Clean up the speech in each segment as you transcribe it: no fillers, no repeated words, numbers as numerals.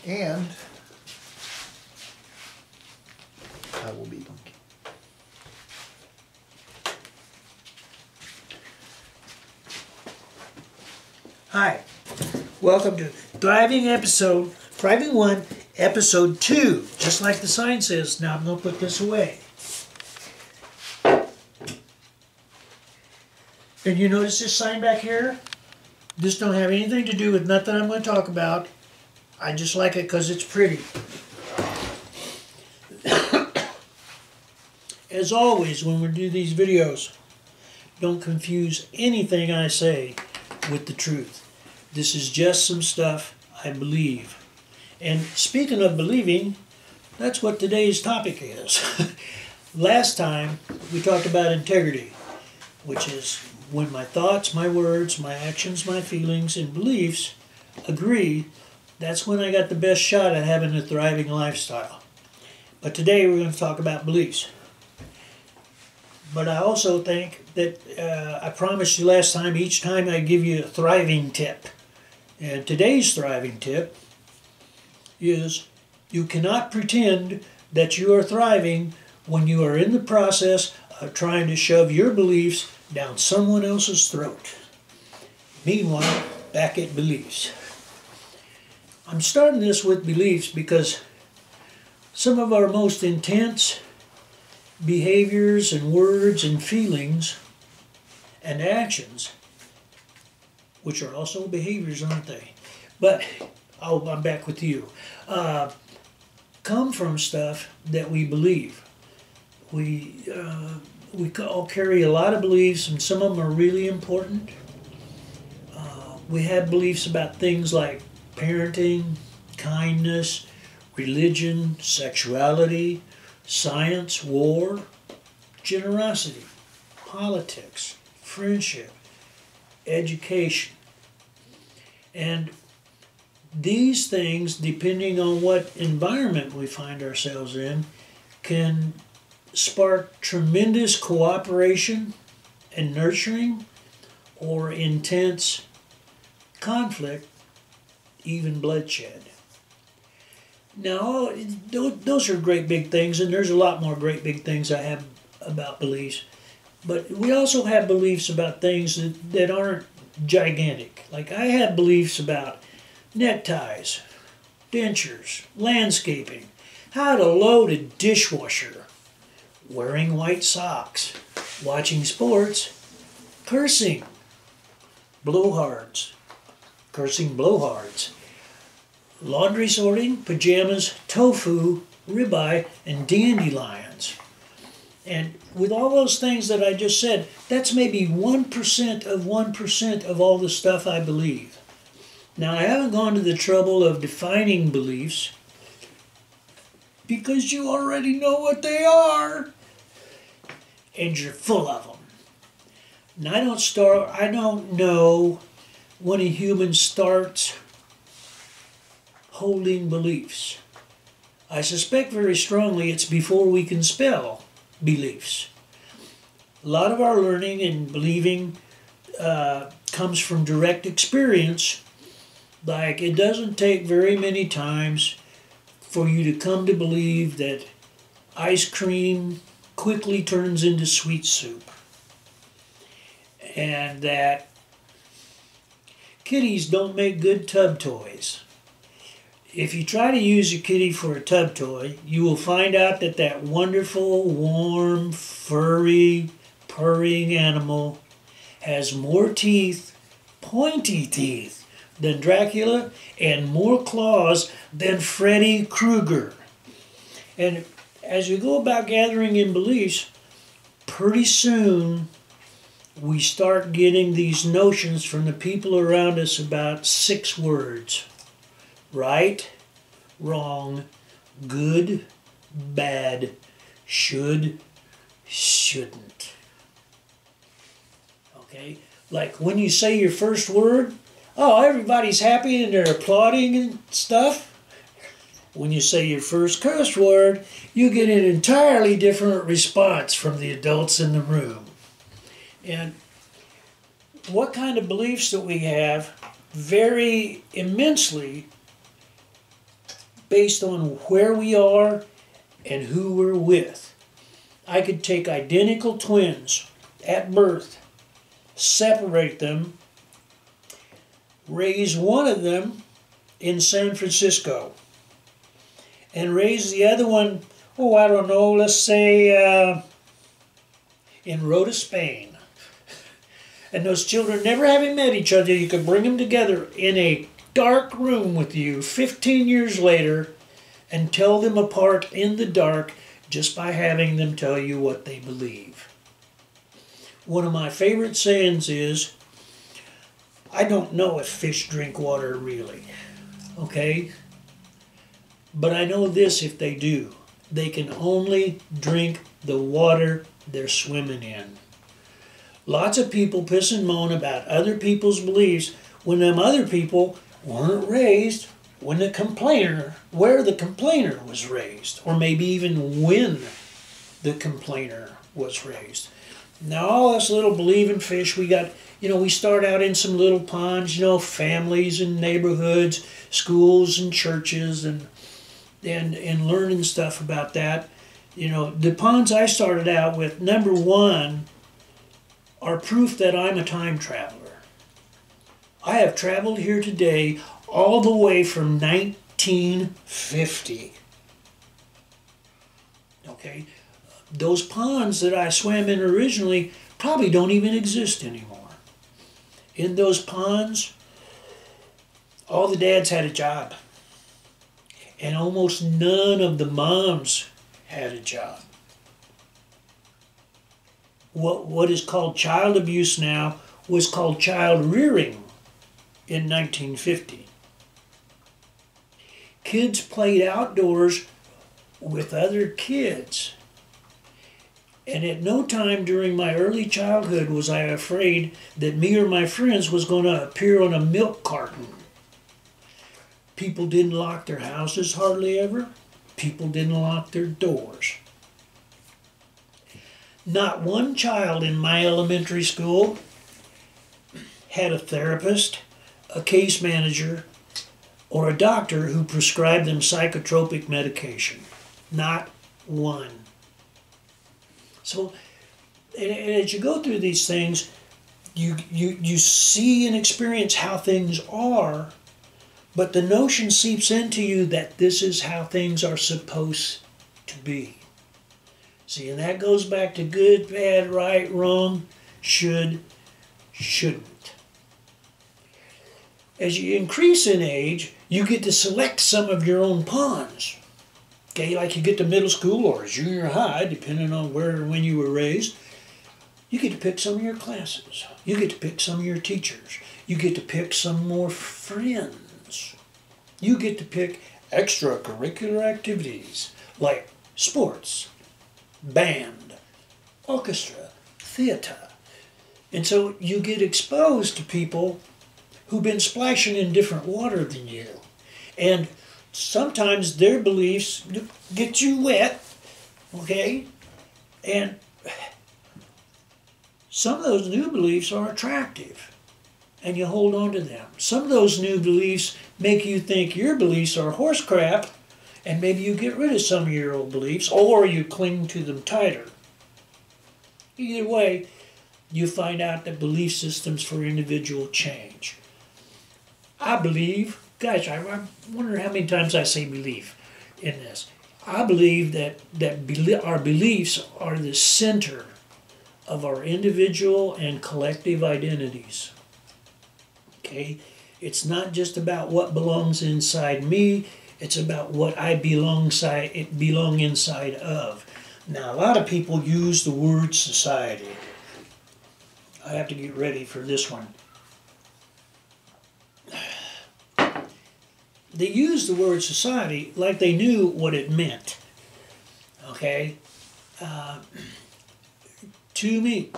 And I will be blinking. Hi, welcome to Thriving 1, Episode 2. Just like the sign says. Now I'm going to put this away. And you notice this sign back here? This don't have anything to do with nothing I'm going to talk about. I just like it because it's pretty. As always, when we do these videos, don't confuse anything I say with the truth. This is just some stuff I believe. And speaking of believing, that's what today's topic is. Last time we talked about integrity, which is when my thoughts, my words, my actions, my feelings, and beliefs agree. That's when I got the best shot at having a thriving lifestyle. But today we're going to talk about beliefs. But I also think that I promised you last time, each time I give you a thriving tip. And today's thriving tip is you cannot pretend that you are thriving when you are in the process of trying to shove your beliefs down someone else's throat. Meanwhile, back at beliefs. I'm starting this with beliefs because some of our most intense behaviors and words and feelings and actions, which are also behaviors, aren't they? But I'm back with you. Come from stuff that we believe. We all carry a lot of beliefs, and some of them are really important. We have beliefs about things like parenting, kindness, religion, sexuality, science, war, generosity, politics, friendship, education. And these things, depending on what environment we find ourselves in, can spark tremendous cooperation and nurturing, or intense conflict, even bloodshed. Now, those are great big things, and there's a lot more great big things I have about beliefs. But we also have beliefs about things that aren't gigantic. Like I have beliefs about neckties, dentures, landscaping, how to load a dishwasher, wearing white socks, watching sports, cursing, blowhards, laundry sorting, pajamas, tofu, ribeye, and dandelions. And with all those things that I just said, that's maybe 1% of all the stuff I believe. Now, I haven't gone to the trouble of defining beliefs because you already know what they are. And you're full of them. And I don't know when a human starts holding beliefs. I suspect very strongly it's before we can spell beliefs. A lot of our learning and believing comes from direct experience. Like it doesn't take very many times for you to come to believe that ice cream quickly turns into sweet soup, and that kitties don't make good tub toys. If you try to use a kitty for a tub toy, you will find out that that wonderful, warm, furry, purring animal has more teeth, pointy teeth, than Dracula, and more claws than Freddy Krueger. And as you go about gathering in beliefs, pretty soon we start getting these notions from the people around us about 6 words. Right, wrong, good, bad, should, shouldn't. Okay? Like when you say your first word, oh, everybody's happy and they're applauding and stuff. When you say your first curse word, you get an entirely different response from the adults in the room. And what kind of beliefs that we have vary immensely based on where we are and who we're with. I could take identical twins at birth, separate them, raise one of them in San Francisco, and raise the other one, oh, I don't know, let's say in Rota, Spain. And those children never having met each other, you could bring them together in a dark room with you 15 years later and tell them apart in the dark just by having them tell you what they believe. One of my favorite sayings is, I don't know if fish drink water really, okay? But I know this, if they do, they can only drink the water they're swimming in. Lots of people piss and moan about other people's beliefs when them other people weren't raised where the complainer was raised, or maybe even when the complainer was raised. Now all us little believing fish, we got, we start out in some little ponds, families and neighborhoods, schools and churches, and learning stuff about that. The ponds I started out with, number one, are proof that I'm a time traveler. I have traveled here today all the way from 1950. Okay? Those ponds that I swam in originally probably don't even exist anymore. In those ponds, all the dads had a job. And almost none of the moms had a job. What is called child abuse now was called child rearing in 1950. Kids played outdoors with other kids. And at no time during my early childhood was I afraid that me or my friends was going to appear on a milk carton. People didn't lock their houses hardly ever. People didn't lock their doors. Not one child in my elementary school had a therapist, a case manager, or a doctor who prescribed them psychotropic medication. Not one. So, and as you go through these things, you see and experience how things are, but the notion seeps into you that this is how things are supposed to be. See, and that goes back to good, bad, right, wrong, should, shouldn't. As you increase in age, you get to select some of your own ponds. Okay, like you get to middle school or junior high, depending on where and when you were raised, you get to pick some of your classes. You get to pick some of your teachers. You get to pick some more friends. You get to pick extracurricular activities like sports, band, orchestra, theater. And so you get exposed to people who've been splashing in different water than you. And sometimes their beliefs get you wet, okay? And some of those new beliefs are attractive, and you hold on to them. Some of those new beliefs make you think your beliefs are horse crap, and maybe you get rid of some of your old beliefs, or you cling to them tighter. Either way, you find out that belief systems for individual change. I believe, gosh, I wonder how many times I say belief in this. I believe that our beliefs are the center of our individual and collective identities. Okay? It's not just about what belongs inside me, it's about what I belong inside of. Now, a lot of people use the word society. I have to get ready for this one. They use the word society like they knew what it meant. Okay? To me,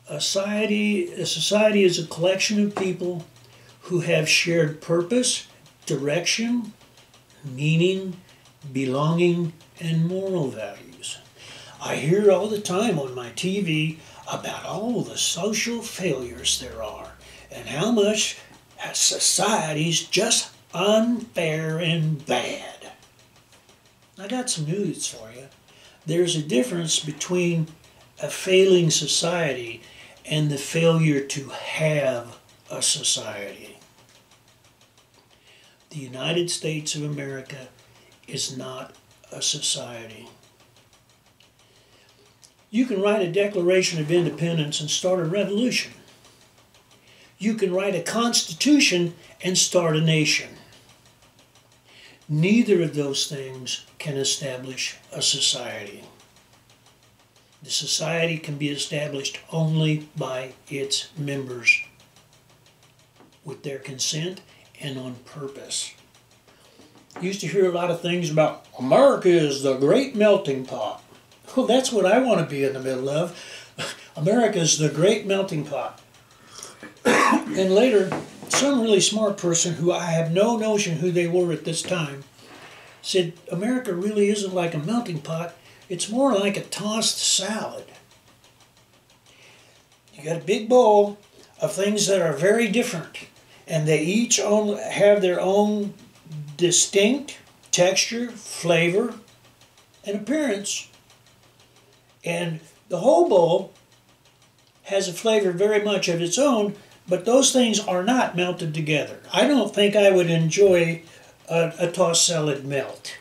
a society is a collection of people who have shared purpose, direction, meaning, belonging, and moral values. I hear all the time on my TV about all the social failures there are and how much society's just unfair and bad. I got some news for you. There's a difference between a failing society and the failure to have a society. The United States of America is not a society. You can write a Declaration of Independence and start a revolution. You can write a constitution and start a nation. Neither of those things can establish a society. The society can be established only by its members with their consent and on purpose. Used to hear a lot of things about America is the great melting pot. Well, that's what I want to be in the middle of. America is the great melting pot. And later, some really smart person who I have no notion who they were at this time said, America really isn't like a melting pot. It's more like a tossed salad. You got a big bowl of things that are very different, and they each have their own distinct texture, flavor, and appearance. And the whole bowl has a flavor very much of its own, but those things are not melted together. I don't think I would enjoy a tossed salad melt,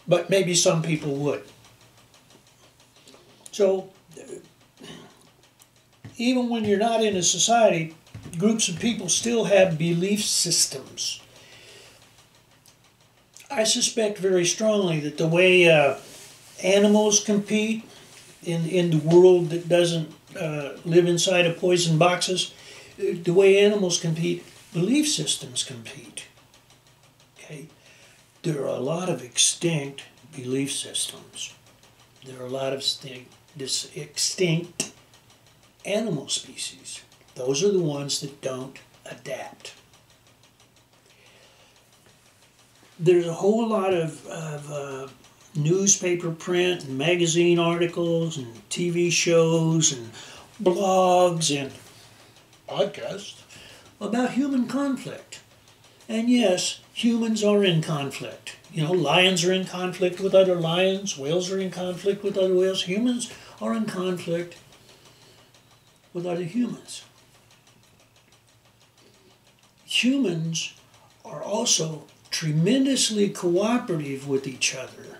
but maybe some people would. So, even when you're not in a society, groups of people still have belief systems. I suspect very strongly that the way animals compete in the world that doesn't live inside of poison boxes, the way animals compete, belief systems compete. Okay? There are a lot of extinct belief systems. There are a lot of extinct animal species. Those are the ones that don't adapt. There's a whole lot of newspaper print and magazine articles and TV shows and blogs and podcasts about human conflict. And yes, humans are in conflict. You know, lions are in conflict with other lions, whales are in conflict with other whales, humans are in conflict with other humans. Humans are also tremendously cooperative with each other.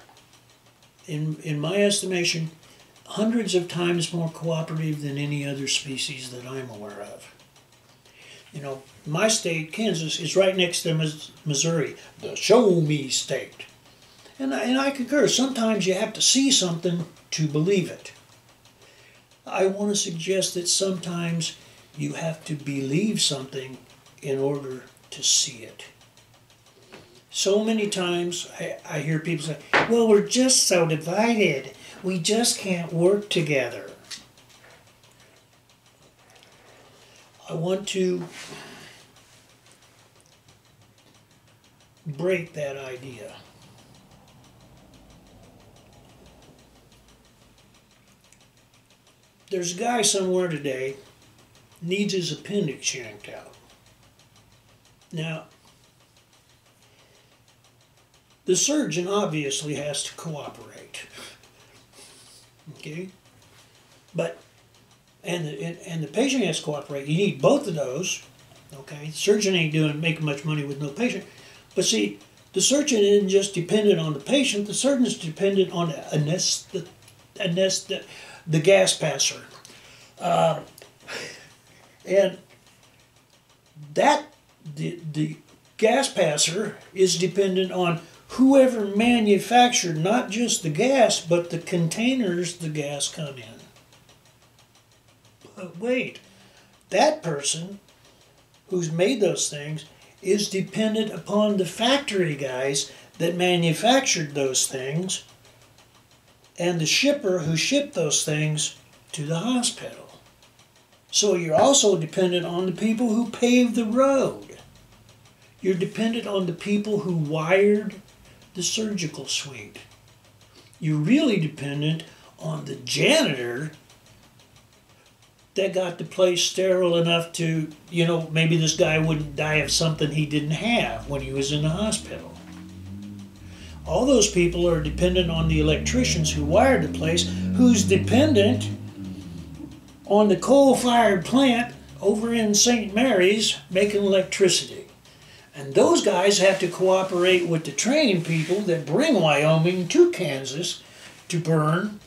In my estimation, hundreds of times more cooperative than any other species that I'm aware of. You know, my state, Kansas, is right next to Missouri, the show me state. And I concur, sometimes you have to see something to believe it. I want to suggest that sometimes you have to believe something in order to see it. So many times I hear people say, well, we're just so divided. We just can't work together. I want to break that idea. There's a guy somewhere today needs his appendix yanked out. Now, the surgeon obviously has to cooperate. Okay? But and the patient has to cooperate. You need both of those. Okay? The surgeon ain't making much money with no patient. But see, the surgeon isn't just dependent on the patient, the surgeon is dependent on the gas passer. And that the gas passer is dependent on whoever manufactured not just the gas, but the containers the gas come in. But wait, that person who's made those things is dependent upon the factory guys that manufactured those things and the shipper who shipped those things to the hospital. So you're also dependent on the people who paved the road. You're dependent on the people who wired the surgical suite. You're really dependent on the janitor that got the place sterile enough to, you know, maybe this guy wouldn't die of something he didn't have when he was in the hospital. All those people are dependent on the electricians who wired the place, who's dependent on the coal-fired plant over in St. Mary's making electricity. And those guys have to cooperate with the train people that bring Wyoming to Kansas to burn.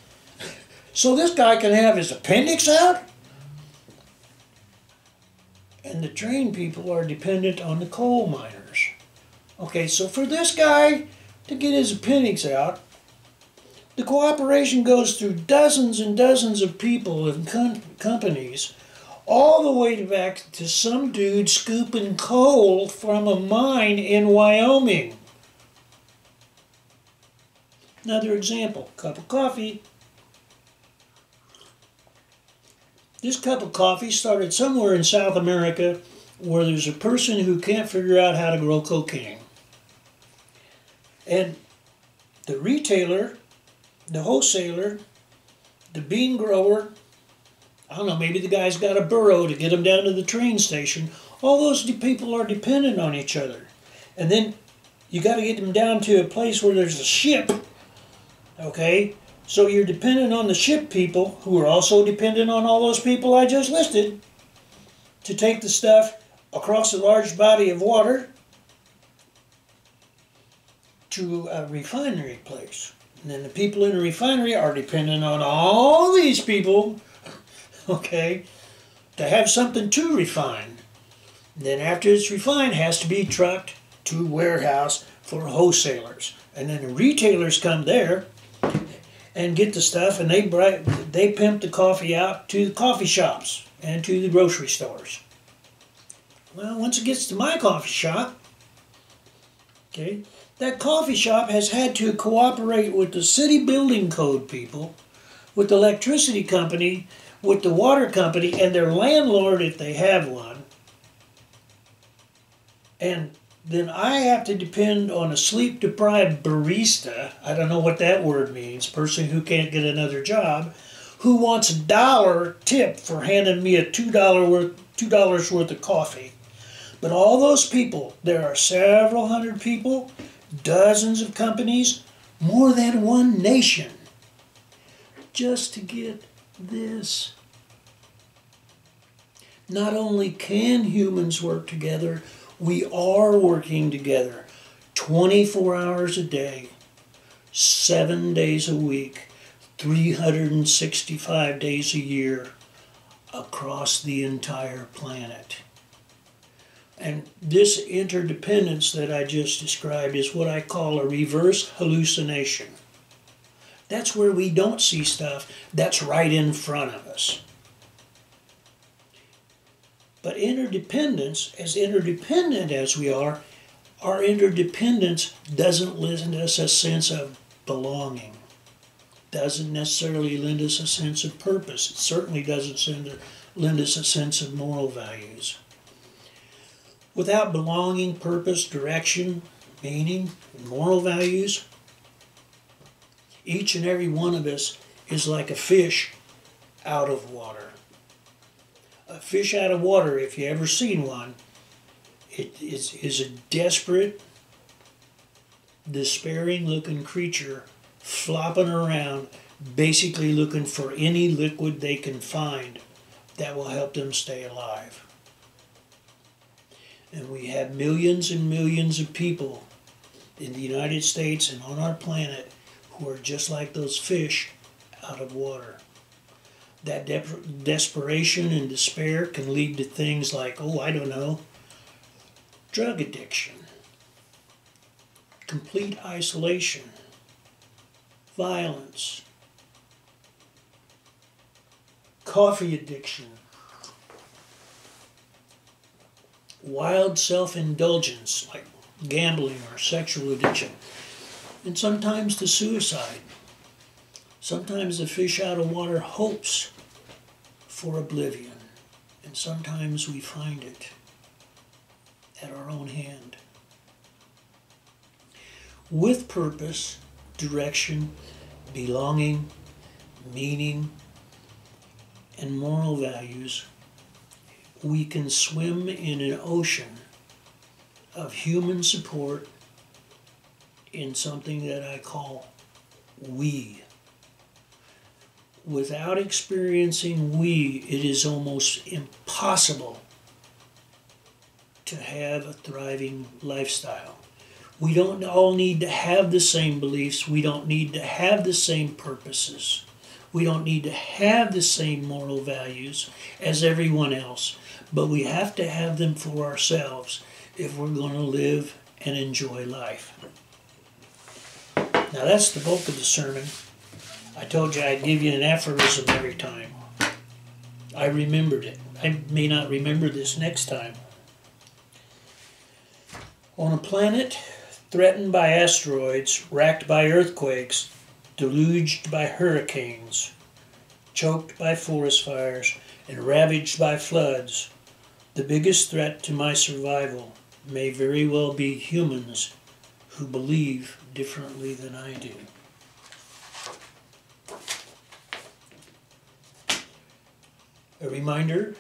So this guy can have his appendix out? And the train people are dependent on the coal miners. Okay, so for this guy to get his appendix out, the cooperation goes through dozens and dozens of people and companies, all the way back to some dude scooping coal from a mine in Wyoming. Another example, cup of coffee. This cup of coffee started somewhere in South America where there's a person who can't figure out how to grow cocaine. And the retailer, the wholesaler, the bean grower, I don't know, maybe the guy's got a burro to get him down to the train station. All those people are dependent on each other. And then you got to get them down to a place where there's a ship, okay? So you're dependent on the ship people, who are also dependent on all those people I just listed, to take the stuff across a large body of water to a refinery place. And then the people in the refinery are dependent on all these people, okay, to have something to refine. And then after it's refined, it has to be trucked to a warehouse for wholesalers. And then the retailers come there and get the stuff, and they pimp the coffee out to the coffee shops and to the grocery stores. Well, once it gets to my coffee shop, okay, that coffee shop has had to cooperate with the city building code people, with the electricity company, with the water company, and their landlord if they have one. And then I have to depend on a sleep-deprived barista, I don't know what that word means, person who can't get another job, who wants $1 tip for handing me a $2 worth of coffee. But all those people, there are several hundred people, dozens of companies, more than one nation, just to get this. Not only can humans work together, we are working together 24 hours a day, 7 days a week, 365 days a year across the entire planet. And this interdependence that I just described is what I call a reverse hallucination. That's where we don't see stuff that's right in front of us. But interdependence, as interdependent as we are, our interdependence doesn't lend us a sense of belonging. Doesn't necessarily lend us a sense of purpose. It certainly doesn't lend us a sense of moral values. Without belonging, purpose, direction, meaning, and moral values, each and every one of us is like a fish out of water. A fish out of water, if you ever seen one, it is a desperate, despairing looking creature flopping around, basically looking for any liquid they can find that will help them stay alive. And we have millions and millions of people in the United States and on our planet who are just like those fish out of water. That desperation and despair can lead to things like, oh, I don't know, drug addiction, complete isolation, violence, coffee addiction, wild self-indulgence like gambling or sexual addiction, and sometimes to suicide. Sometimes the fish out of water hopes for oblivion, and sometimes we find it at our own hand. With purpose, direction, belonging, meaning, and moral values, we can swim in an ocean of human support, in something that I call we. Without experiencing we, it is almost impossible to have a thriving lifestyle. We don't all need to have the same beliefs. We don't need to have the same purposes. We don't need to have the same moral values as everyone else. But we have to have them for ourselves if we're going to live and enjoy life. Now that's the bulk of the sermon. I told you I'd give you an aphorism every time. I remembered it. I may not remember this next time. On a planet threatened by asteroids, racked by earthquakes, deluged by hurricanes, choked by forest fires, and ravaged by floods, the biggest threat to my survival may very well be humans who believe differently than I do. A reminder,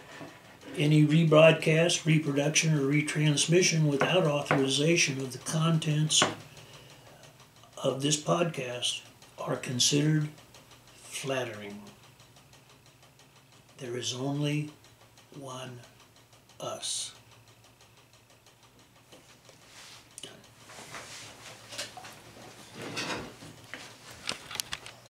any rebroadcast, reproduction, or retransmission without authorization of the contents of this podcast are considered flattering. There is only one us.